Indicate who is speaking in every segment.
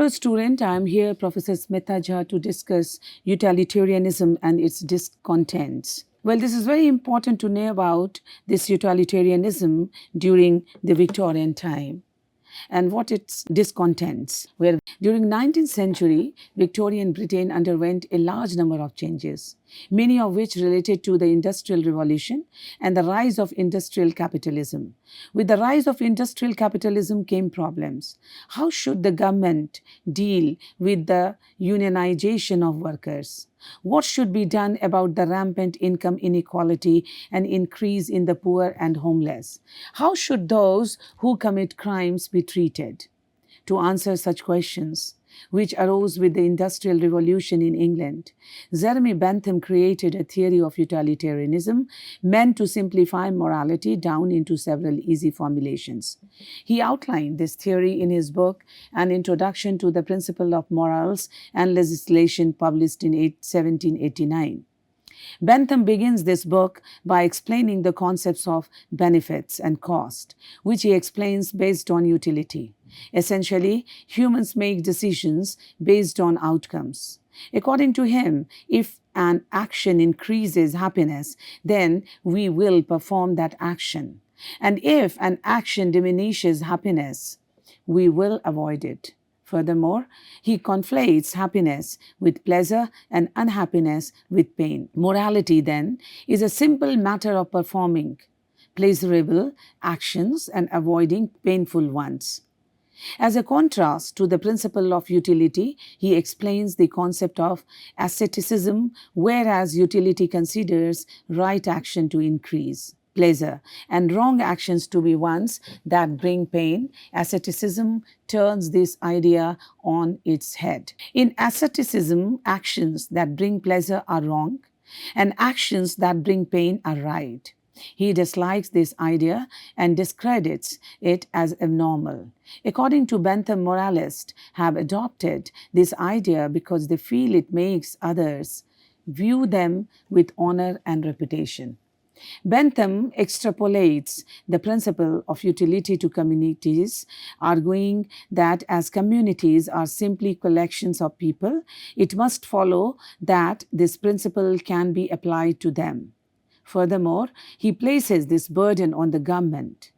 Speaker 1: Hello student, I am here Professor Smita Jha to discuss utilitarianism and its discontents. Well, this is very important to know about this utilitarianism during the Victorian time and what its discontents were. During 19th century, Victorian Britain underwent a large number of changes, many of which related to the Industrial Revolution and the rise of industrial capitalism. With the rise of industrial capitalism came problems. How should the government deal with the unionization of workers? What should be done about the rampant income inequality and increase in the poor and homeless? How should those who commit crimes be treated? To answer such questions, which arose with the Industrial Revolution in England, Jeremy Bentham created a theory of utilitarianism meant to simplify morality down into several easy formulations. He outlined this theory in his book, An Introduction to the Principle of Morals and Legislation, published in 1789. Bentham begins this book by explaining the concepts of benefits and cost, which he explains based on utility. Essentially, humans make decisions based on outcomes. According to him, if an action increases happiness, then we will perform that action. And if an action diminishes happiness, we will avoid it. Furthermore, he conflates happiness with pleasure and unhappiness with pain. Morality, then, is a simple matter of performing pleasurable actions and avoiding painful ones. As a contrast to the principle of utility, he explains the concept of asceticism, whereas utility considers right action to increase pleasure and wrong actions to be ones that bring pain. Asceticism turns this idea on its head. In asceticism, actions that bring pleasure are wrong and actions that bring pain are right. He dislikes this idea and discredits it as abnormal. According to Bentham, moralists have adopted this idea because they feel it makes others view them with honor and reputation. Bentham extrapolates the principle of utility to communities, arguing that as communities are simply collections of people, it must follow that this principle can be applied to them. Furthermore, he places this burden on the government,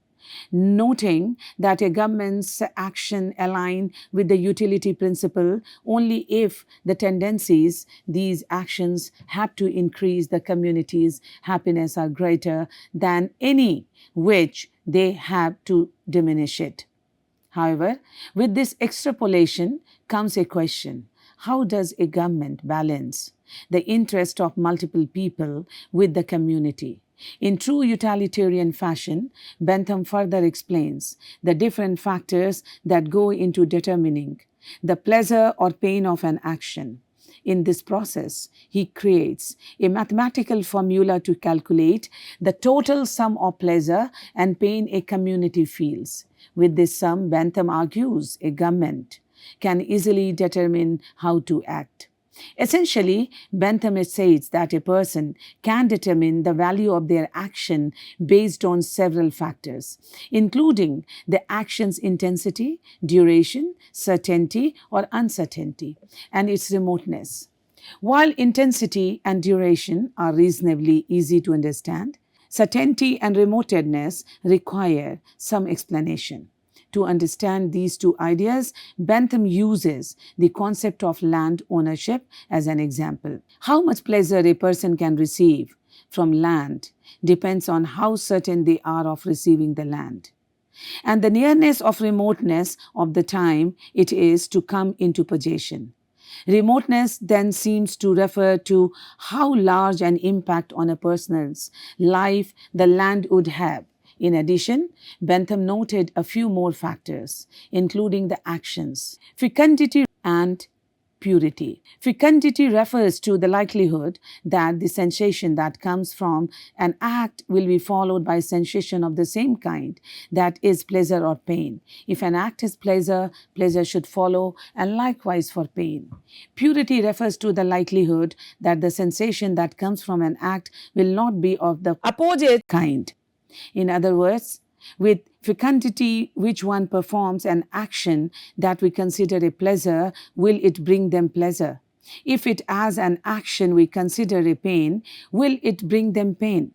Speaker 1: noting that a government's action align with the utility principle only if the tendencies these actions have to increase the community's happiness are greater than any which they have to diminish it. However, with this extrapolation comes a question: how does a government balance the interest of multiple people with the community? In true utilitarian fashion, Bentham further explains the different factors that go into determining the pleasure or pain of an action. In this process, he creates a mathematical formula to calculate the total sum of pleasure and pain a community feels. With this sum, Bentham argues a government can easily determine how to act. Essentially, Bentham states that a person can determine the value of their action based on several factors, including the action's intensity, duration, certainty or uncertainty, and its remoteness. While intensity and duration are reasonably easy to understand, certainty and remoteness require some explanation. To understand these two ideas, Bentham uses the concept of land ownership as an example. How much pleasure a person can receive from land depends on how certain they are of receiving the land, and the nearness of remoteness of the time it is to come into possession. Remoteness then seems to refer to how large an impact on a person's life the land would have. In addition, Bentham noted a few more factors, including the actions, fecundity and purity. Fecundity refers to the likelihood that the sensation that comes from an act will be followed by sensation of the same kind, that is pleasure or pain. If an act is pleasure, pleasure should follow, and likewise for pain. Purity refers to the likelihood that the sensation that comes from an act will not be of the opposite kind. In other words, with fecundity, which one performs an action that we consider a pleasure, will it bring them pleasure? If it as an action we consider a pain, will it bring them pain?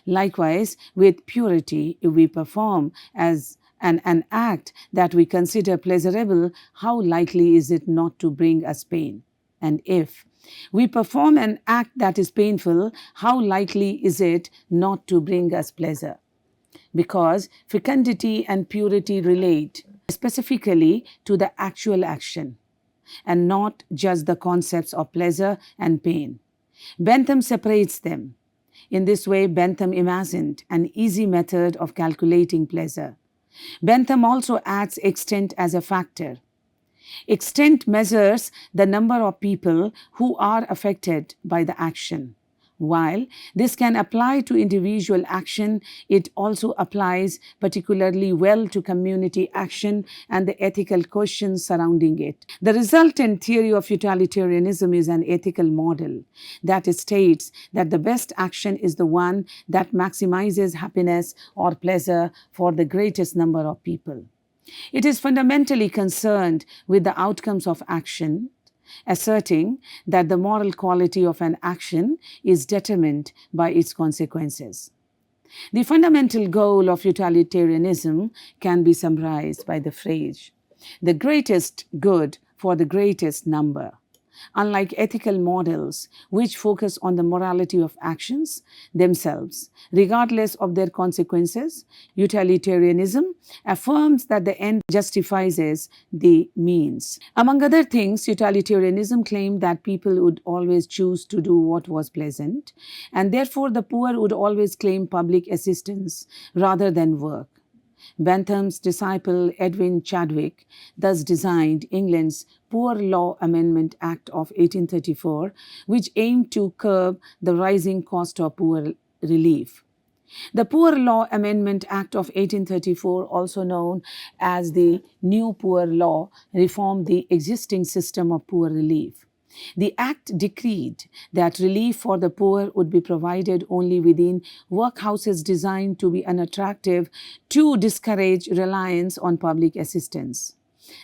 Speaker 1: Likewise, with purity, if we perform as an act that we consider pleasurable, how likely is it not to bring us pain? And if we perform an act that is painful, how likely is it not to bring us pleasure? Because fecundity and purity relate specifically to the actual action and not just the concepts of pleasure and pain. Bentham separates them. In this way, Bentham imagined an easy method of calculating pleasure. Bentham also adds extent as a factor. Extent measures the number of people who are affected by the action. While this can apply to individual action, it also applies particularly well to community action and the ethical questions surrounding it. The resultant theory of utilitarianism is an ethical model that states that the best action is the one that maximizes happiness or pleasure for the greatest number of people. It is fundamentally concerned with the outcomes of action, asserting that the moral quality of an action is determined by its consequences. The fundamental goal of utilitarianism can be summarized by the phrase, the greatest good for the greatest number. Unlike ethical models, which focus on the morality of actions themselves, regardless of their consequences, utilitarianism affirms that the end justifies the means. Among other things, utilitarianism claimed that people would always choose to do what was pleasant, and therefore the poor would always claim public assistance rather than work. Bentham's disciple Edwin Chadwick thus designed England's Poor Law Amendment Act of 1834, which aimed to curb the rising cost of poor relief. The Poor Law Amendment Act of 1834, also known as the New Poor Law, reformed the existing system of poor relief. The Act decreed that relief for the poor would be provided only within workhouses designed to be unattractive to discourage reliance on public assistance.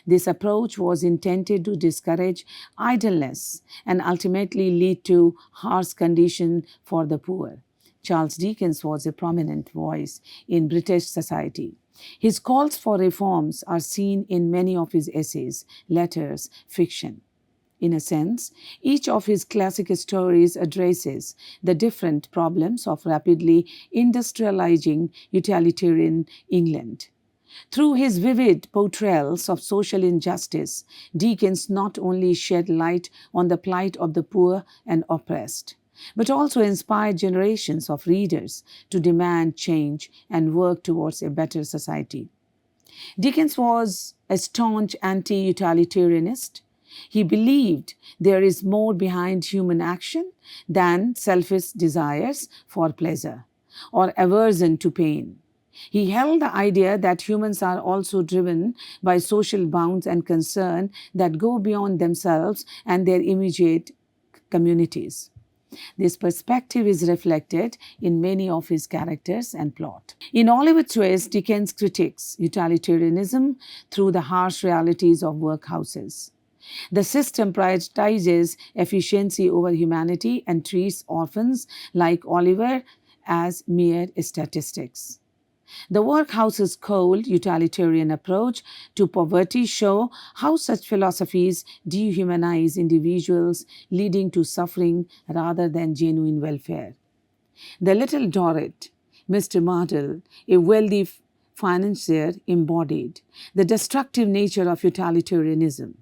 Speaker 1: This approach was intended to discourage idleness and ultimately lead to harsh conditions for the poor. Charles Dickens was a prominent voice in British society. His calls for reforms are seen in many of his essays, letters, fiction. In a sense, each of his classic stories addresses the different problems of rapidly industrializing utilitarian England. Through his vivid portrayals of social injustice, Dickens not only shed light on the plight of the poor and oppressed, but also inspired generations of readers to demand change and work towards a better society. Dickens was a staunch anti-utilitarianist. He believed there is more behind human action than selfish desires for pleasure or aversion to pain. He held the idea that humans are also driven by social bonds and concern that go beyond themselves and their immediate communities. This perspective is reflected in many of his characters and plot. In Oliver Twist, Dickens critiques utilitarianism through the harsh realities of workhouses. The system prioritizes efficiency over humanity and treats orphans like Oliver as mere statistics. The workhouse's cold, utilitarian approach to poverty show how such philosophies dehumanize individuals, leading to suffering rather than genuine welfare. The little Dorrit, Mr. Mardle, a wealthy financier, embodied the destructive nature of utilitarianism.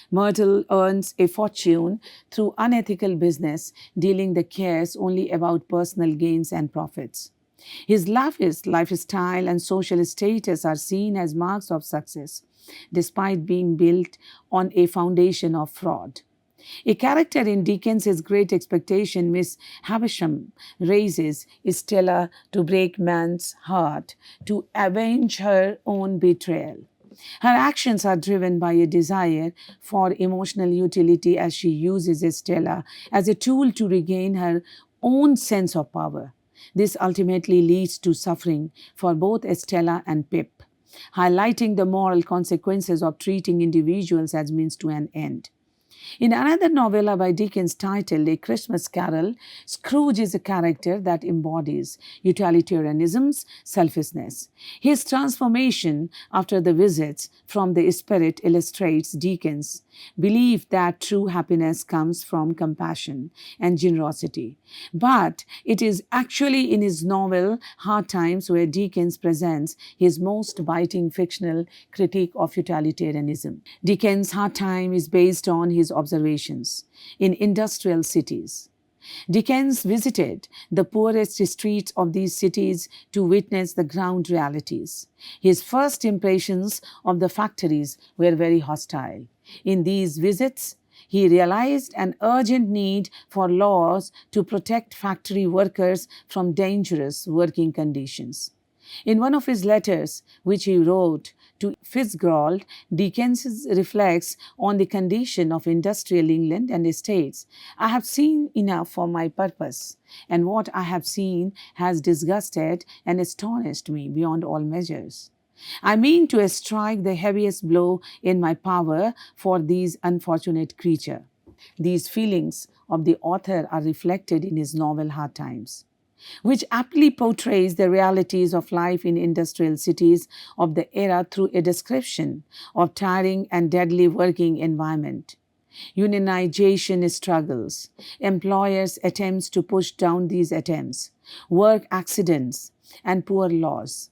Speaker 1: Myrtle earns a fortune through unethical business, dealing the cares only about personal gains and profits. His lavish lifestyle and social status are seen as marks of success, despite being built on a foundation of fraud. A character in Dickens's Great Expectation, Miss Havisham, raises Stella to break man's heart to avenge her own betrayal. Her actions are driven by a desire for emotional utility as she uses Stella as a tool to regain her own sense of power. This ultimately leads to suffering for both Stella and Pip. highlighting the moral consequences of treating individuals as means to an end. In another novella by Dickens titled A Christmas Carol, Scrooge is a character that embodies utilitarianism's selfishness. His transformation after the visits from the spirit illustrates Dickens' belief that true happiness comes from compassion and generosity. But it is actually in his novel Hard Times where Dickens presents his most biting fictional critique of utilitarianism. Dickens' Hard Time is based on his observations in industrial cities. Dickens visited the poorest streets of these cities to witness the ground realities. His first impressions of the factories were very hostile. In these visits, he realized an urgent need for laws to protect factory workers from dangerous working conditions. In one of his letters, which he wrote to Fitzgerald, Dickens reflects on the condition of industrial England and states, "I have seen enough for my purpose, and what I have seen has disgusted and astonished me beyond all measures. I mean to strike the heaviest blow in my power for these unfortunate creatures." These feelings of the author are reflected in his novel Hard Times, which aptly portrays the realities of life in industrial cities of the era through a description of tiring and deadly working environment, unionization struggles, employers' attempts to push down these attempts, work accidents, and poor laws.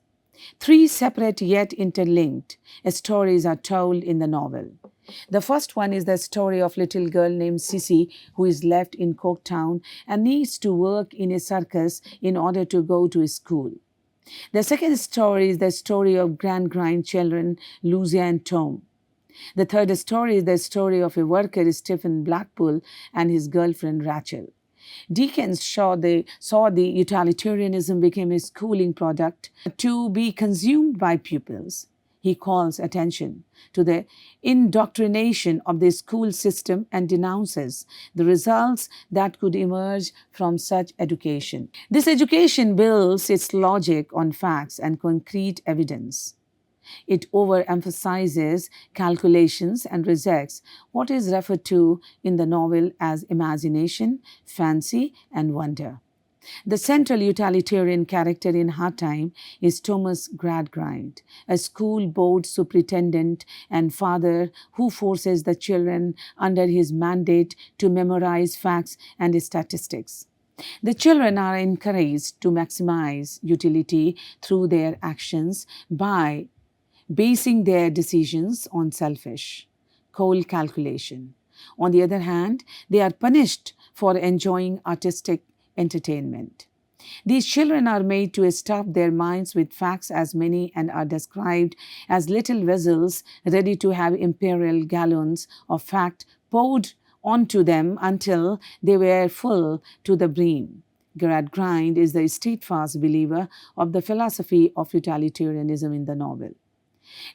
Speaker 1: Three separate yet interlinked stories are told in the novel. The first one is the story of a little girl named Sissy who is left in Coketown and needs to work in a circus in order to go to school. The second story is the story of grandchildren Lucia and Tom. The third story is the story of a worker, Stephen Blackpool, and his girlfriend Rachel. Dickens saw the utilitarianism became a schooling product to be consumed by pupils. He calls attention to the indoctrination of the school system and denounces the results that could emerge from such education. This education builds its logic on facts and concrete evidence. It overemphasizes calculations and rejects what is referred to in the novel as imagination, fancy, and wonder. The central utilitarian character in Hard Time is Thomas Gradgrind, a school board superintendent and father who forces the children under his mandate to memorize facts and statistics. The children are encouraged to maximize utility through their actions by basing their decisions on selfish, cold calculation. On the other hand, they are punished for enjoying artistic entertainment. These children are made to stuff their minds with facts as many and are described as little vessels ready to have imperial gallons of fact poured onto them until they were full to the brim. Gradgrind is the steadfast believer of the philosophy of utilitarianism in the novel.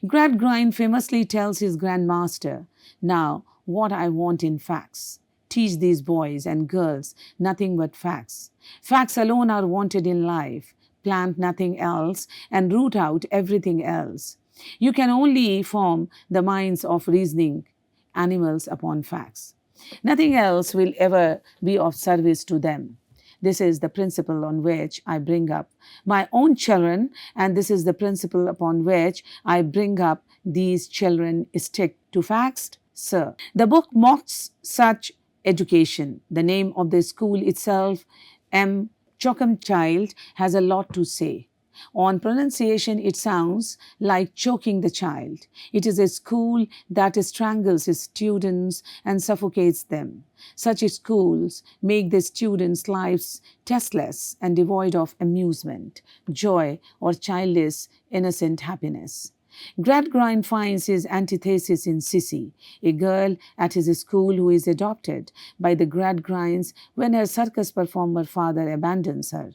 Speaker 1: Gradgrind famously tells his grandmaster, "Now, what I want in facts. Teach these boys and girls nothing but facts. Facts alone are wanted in life. Plant nothing else and root out everything else. You can only form the minds of reasoning animals upon facts. Nothing else will ever be of service to them. This is the principle on which I bring up my own children, and this is the principle upon which I bring up these children. Stick to facts, sir." The book mocks such education. The name of the school itself, M. Choakumchild, has a lot to say. On pronunciation, it sounds like choking the child. It is a school that strangles its students and suffocates them. Such schools make the students' lives tasteless and devoid of amusement, joy, or childish, innocent happiness. Gradgrind finds his antithesis in Sissy, a girl at his school who is adopted by the Gradgrinds when her circus performer father abandons her.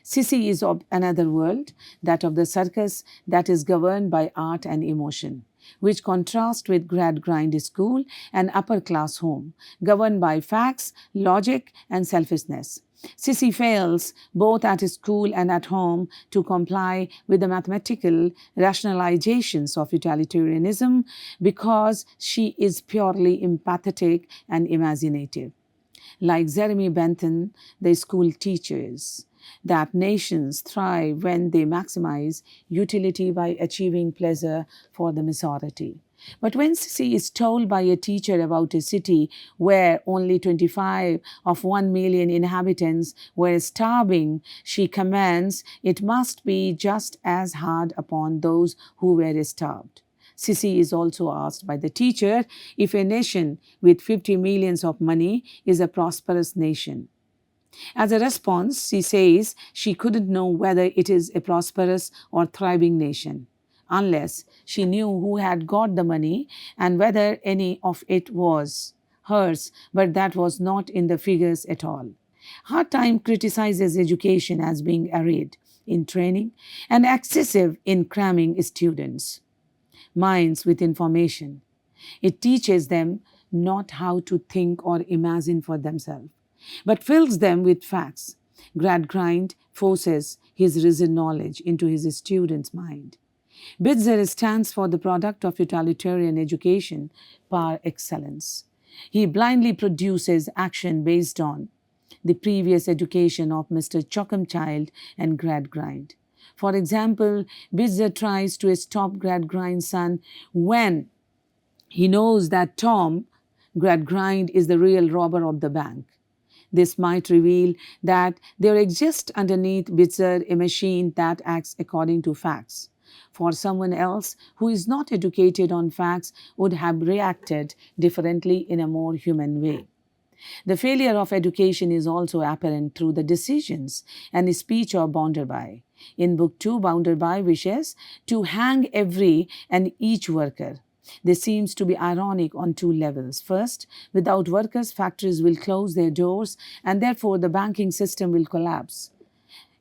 Speaker 1: Sissy is of another world, that of the circus that is governed by art and emotion. which contrast with grad-grind school, an upper-class home, governed by facts, logic, and selfishness. Sissy fails both at school and at home to comply with the mathematical rationalizations of utilitarianism because she is purely empathetic and imaginative. Like Jeremy Bentham, the school teaches that nations thrive when they maximize utility by achieving pleasure for the majority. But when Sissy is told by a teacher about a city where only 25 of 1 million inhabitants were starving, she comments it must be just as hard upon those who were starved. Sissy is also asked by the teacher if a nation with 50 millions of money is a prosperous nation. As a response, she says she couldn't know whether it is a prosperous or thriving nation unless she knew who had got the money and whether any of it was hers, but that was not in the figures at all. Hard Time criticizes education as being arid in training and excessive in cramming students' minds with information. It teaches them not how to think or imagine for themselves, but fills them with facts. Gradgrind forces his rigid knowledge into his student's mind. Bitzer stands for the product of utilitarian education par excellence. He blindly produces action based on the previous education of Mr. Chockhamchild and Gradgrind. For example, Bitzer tries to stop Gradgrind's son when he knows that Tom Gradgrind is the real robber of the bank. This might reveal that there exists underneath Bitzer a machine that acts according to facts. For someone else who is not educated on facts would have reacted differently in a more human way. The failure of education is also apparent through the decisions and speech of Bounderby. In Book 2, Bounderby wishes to hang every and each worker. This seems to be ironic on two levels. First, without workers, factories will close their doors and therefore the banking system will collapse.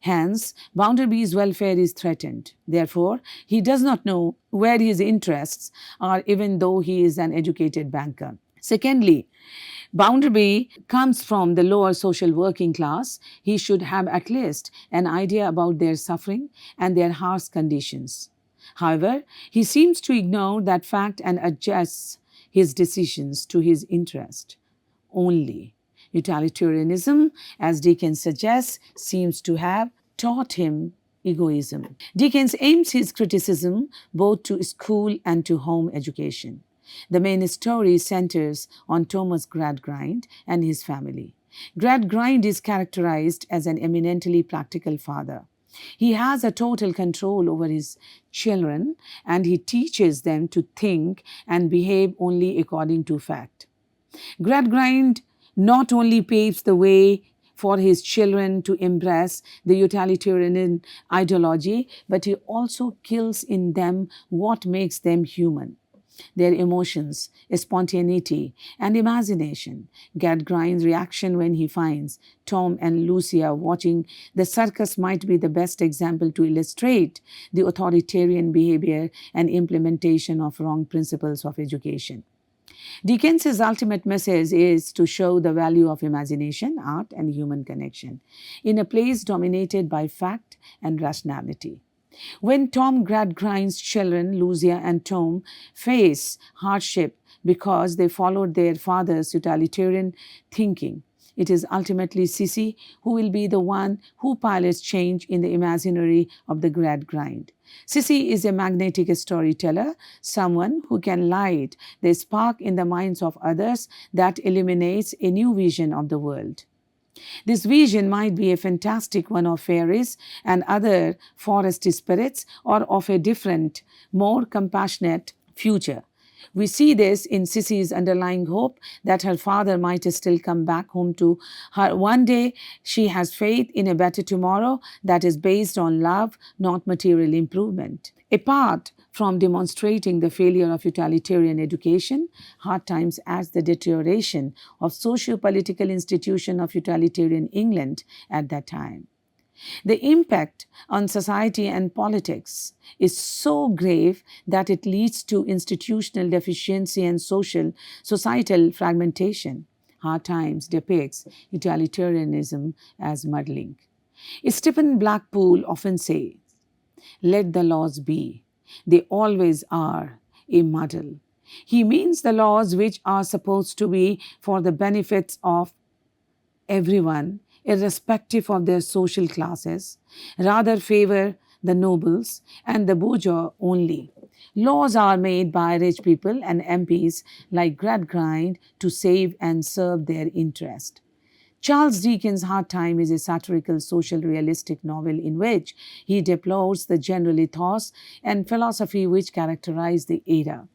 Speaker 1: Hence, Bounderby's welfare is threatened. Therefore, he does not know where his interests are even though he is an educated banker. Secondly, Bounderby comes from the lower social working class. He should have at least an idea about their suffering and their harsh conditions. However, he seems to ignore that fact and adjusts his decisions to his interest only. Utilitarianism, as Dickens suggests, seems to have taught him egoism. Dickens aims his criticism both to school and to home education. The main story centers on Thomas Gradgrind and his family. Gradgrind is characterized as an eminently practical father. He has a total control over his children and he teaches them to think and behave only according to fact. Gradgrind not only paves the way for his children to embrace the utilitarian ideology, but he also kills in them what makes them human. Their emotions, spontaneity, and imagination. Gradgrind's reaction when he finds Tom and Lucia watching the circus might be the best example to illustrate the authoritarian behavior and implementation of wrong principles of education. Dickens's ultimate message is to show the value of imagination, art, and human connection in a place dominated by fact and rationality. When Tom Gradgrind's children, Lucia and Tom, face hardship because they followed their father's utilitarian thinking, it is ultimately Sissy who will be the one who pilots change in the imaginary of the Gradgrind. Sissy is a magnetic storyteller, someone who can light the spark in the minds of others that illuminates a new vision of the world. This vision might be a fantastic one of fairies and other forest spirits or of a different, more compassionate future. We see this in Sissy's underlying hope that her father might still come back home to her one day. She has faith in a better tomorrow that is based on love, not material improvement. Apart from demonstrating the failure of utilitarian education, Hard Times adds the deterioration of socio-political institution of utilitarian England at that time. The impact on society and politics is so grave that it leads to institutional deficiency and societal fragmentation. Hard Times depicts utilitarianism as muddling. Stephen Blackpool often says, "Let the laws be. They always are a muddle." He means the laws which are supposed to be for the benefits of everyone, irrespective of their social classes, rather favor the nobles and the bourgeois only. Laws are made by rich people and MPs like Gradgrind to save and serve their interest. Charles Dickens' Hard Time is a satirical social realistic novel in which he deplores the general ethos and philosophy which characterize the era.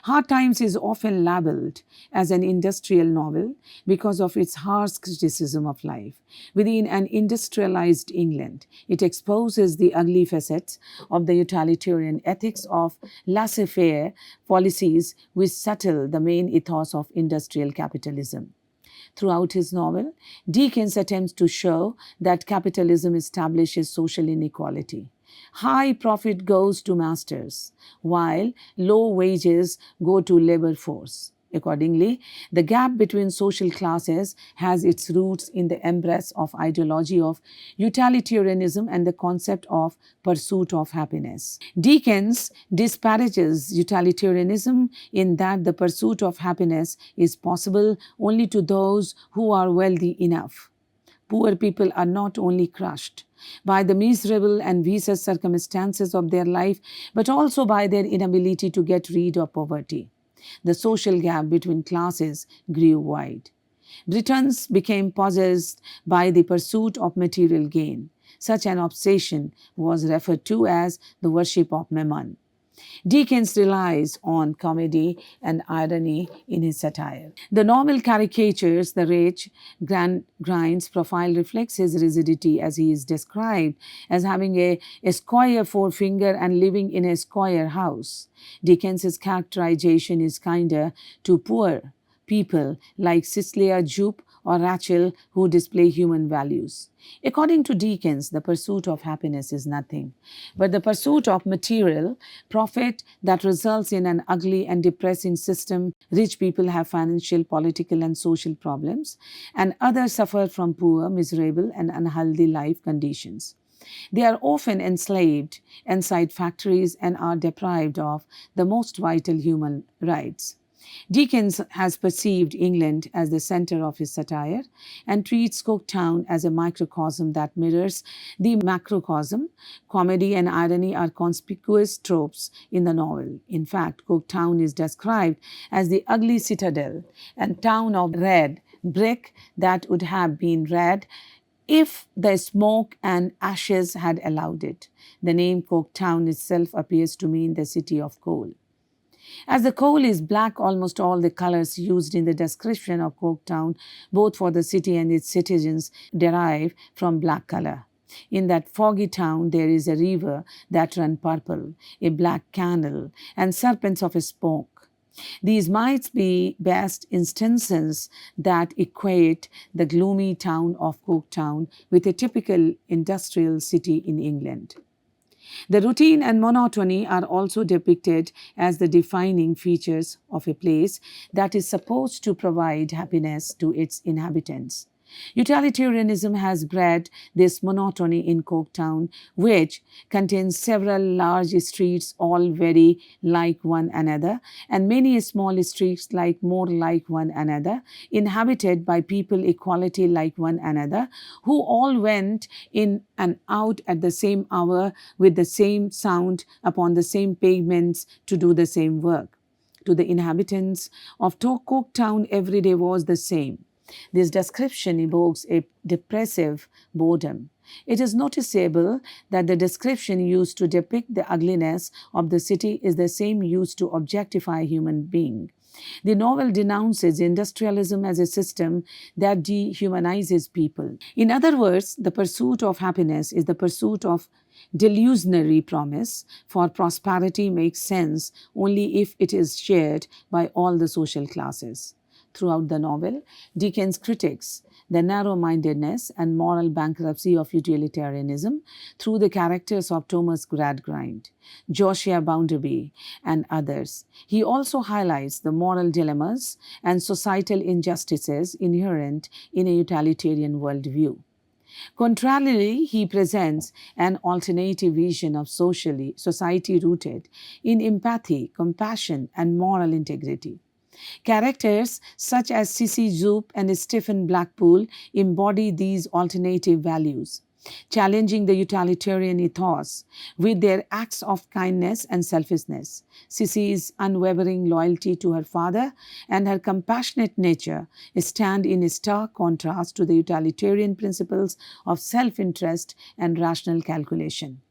Speaker 1: Hard Times is often labeled as an industrial novel because of its harsh criticism of life. Within an industrialized England, it exposes the ugly facets of the utilitarian ethics of laissez faire policies which settle the main ethos of industrial capitalism. Throughout his novel, Dickens attempts to show that capitalism establishes social inequality. High profit goes to masters, while low wages go to labor force. Accordingly, the gap between social classes has its roots in the embrace of ideology of utilitarianism and the concept of pursuit of happiness. Dickens disparages utilitarianism in that the pursuit of happiness is possible only to those who are wealthy enough. Poor people are not only crushed by the miserable and vicious circumstances of their life, but also by their inability to get rid of poverty. The social gap between classes grew wide. Britons became possessed by the pursuit of material gain. Such an obsession was referred to as the worship of Mammon. Dickens relies on comedy and irony in his satire. The novel caricatures the rich Grind's profile reflects his rigidity as he is described as having a square forefinger and living in a square house. Dickens's characterization is kinder to poor people like Cecilia Jupe or Rachel who display human values. According to Dickens, the pursuit of happiness is nothing but the pursuit of material profit that results in an ugly and depressing system. Rich people have financial, political, and social problems, and others suffer from poor, miserable, and unhealthy life conditions. They are often enslaved inside factories and are deprived of the most vital human rights. Dickens has perceived England as the center of his satire and treats Coketown as a microcosm that mirrors the macrocosm. Comedy and irony are conspicuous tropes in the novel. In fact, Coketown is described as the ugly citadel and town of red brick that would have been red if the smoke and ashes had allowed it. The name Coketown itself appears to mean the city of coal. As the coal is black, almost all the colors used in the description of Coketown, both for the city and its citizens, derive from black color. In that foggy town, there is a river that runs purple, a black canal, and serpents of smoke. These might be best instances that equate the gloomy town of Coketown with a typical industrial city in England. The routine and monotony are also depicted as the defining features of a place that is supposed to provide happiness to its inhabitants. Utilitarianism has bred this monotony in Coketown, which contains several large streets all very like one another, and many small streets like more like one another, inhabited by people equality like one another, who all went in and out at the same hour with the same sound upon the same pavements to do the same work. To the inhabitants of Coketown, every day was the same. This description evokes a depressive boredom. It is noticeable that the description used to depict the ugliness of the city is the same used to objectify a human being. The novel denounces industrialism as a system that dehumanizes people. In other words, the pursuit of happiness is the pursuit of delusionary promise, for prosperity makes sense only if it is shared by all the social classes. Throughout the novel, Dickens critiques the narrow-mindedness and moral bankruptcy of utilitarianism through the characters of Thomas Gradgrind, Josiah Bounderby, and others. He also highlights the moral dilemmas and societal injustices inherent in a utilitarian worldview. Contrarily, he presents an alternative vision of society rooted in empathy, compassion, and moral integrity. Characters such as Sissy Zoop and Stephen Blackpool embody these alternative values, challenging the utilitarian ethos with their acts of kindness and selflessness. Sissy's unwavering loyalty to her father and her compassionate nature stand in stark contrast to the utilitarian principles of self-interest and rational calculation.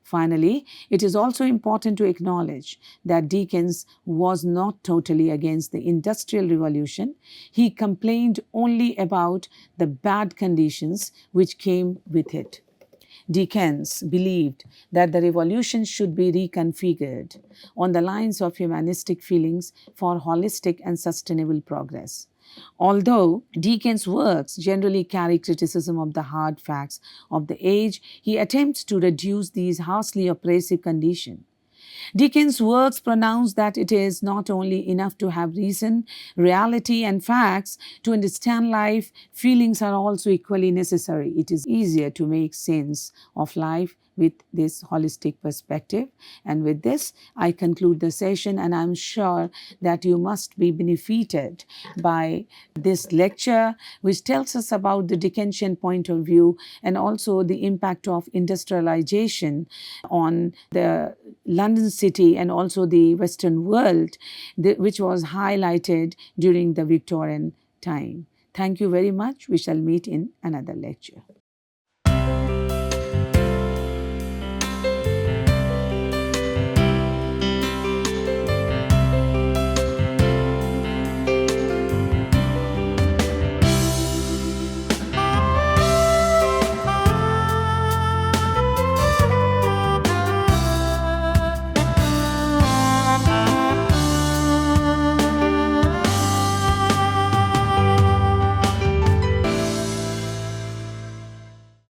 Speaker 1: Finally, it is also important to acknowledge that Dickens was not totally against the Industrial Revolution. He complained only about the bad conditions which came with it. Dickens believed that the revolution should be reconfigured on the lines of humanistic feelings for holistic and sustainable progress. Although Dickens' works generally carry criticism of the hard facts of the age, he attempts to reduce these harshly oppressive conditions. Dickens' works pronounce that it is not only enough to have reason, reality, and facts to understand life, feelings are also equally necessary. It is easier to make sense of life with this holistic perspective. And with this, I conclude the session, and I'm sure that you must be benefited by this lecture, which tells us about the Dickensian point of view and also the impact of industrialization on the London city and also the Western world, which was highlighted during the Victorian time. Thank you very much. We shall meet in another lecture.